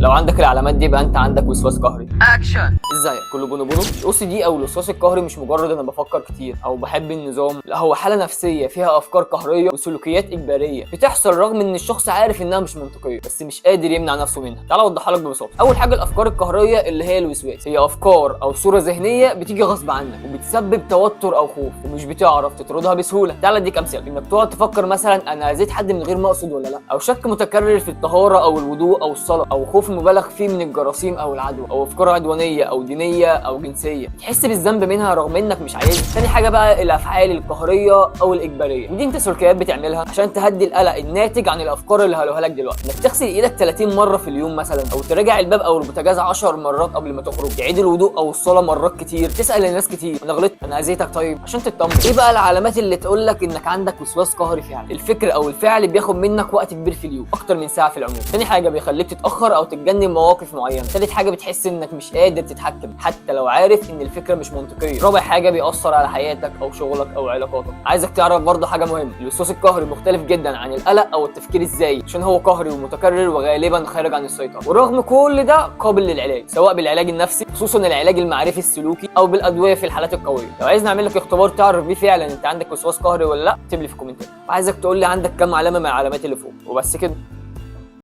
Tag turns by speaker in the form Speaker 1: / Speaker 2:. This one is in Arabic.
Speaker 1: لو عندك العلامات دي يبقى انت عندك وسواس قهري.
Speaker 2: اكشن.
Speaker 1: ازيك كله بونو بونو. الاو سي دي او الوسواس القهري مش مجرد انا بفكر كتير او بحب النظام، لا هو حاله نفسيه فيها افكار قهريه وسلوكيات اجباريه بتحصل رغم ان الشخص عارف انها مش منطقيه بس مش قادر يمنع نفسه منها. تعال اوضحها لك ببساطه. اول حاجه الافكار القهريه اللي هي الوسواس، هي افكار او صوره ذهنيه بتيجي غصب عنك وبتسبب توتر او خوف ومش بتعرف تطردها بسهوله. تعال اديك امثله. انك تقعد تفكر مثلا انا اذيت حد من غير ما اقصد ولا لا، او شك متكرر في الطهاره او الوضوء او الصلاه، او خوف مبالغ فيه من الجراثيم او العدوى، او افكار عدوانيه او دينيه او جنسيه تحس بالذنب منها رغم انك مش عايزها. تاني حاجه بقى الافعال القهريه او الاجباريه، ودي انت سلوكيات بتعملها عشان تهدي القلق الناتج عن الافكار اللي هقولها لك دلوقتي. انك تغسل ايدك 30 مره في اليوم مثلا، او تراجع الباب او البوتاجاز 10 مرات قبل ما تخرج، تعيد الوضوء او الصلاه مرات كتير، تسال الناس كتير انا غلطت انا اذيتك طيب عشان تطمن. ايه بقى العلامات اللي تقول لك انك عندك وسواس قهري فعلا؟ الفكر او الفعل بياخد منك وقت كبير في اليوم، اكتر من ساعه في العموم. تاني حاجه بيخليك تتاخر او تتجنب مواقف معينه. تالت حاجه بتحس انك مش قادر تتحكم حتى لو عارف ان الفكره مش منطقيه. رابع حاجه بيأثر على حياتك او شغلك او علاقاتك. عايزك تعرف برضه حاجه مهمه، الوسواس القهري مختلف جدا عن القلق او التفكير الزايد عشان هو قهري ومتكرر وغالبا خارج عن السيطره، ورغم كل ده قابل للعلاج، سواء بالعلاج النفسي خصوصا العلاج المعرفي السلوكي او بالادويه في الحالات القويه. لو عايز نعمل لك اختبار تعرف بيه فعلا انت عندك وسواس قهري ولا لا اكتب لي في الكومنتات، وعايزك تقول لي عندك كام علامه من العلامات اللي فوق. وبس كده.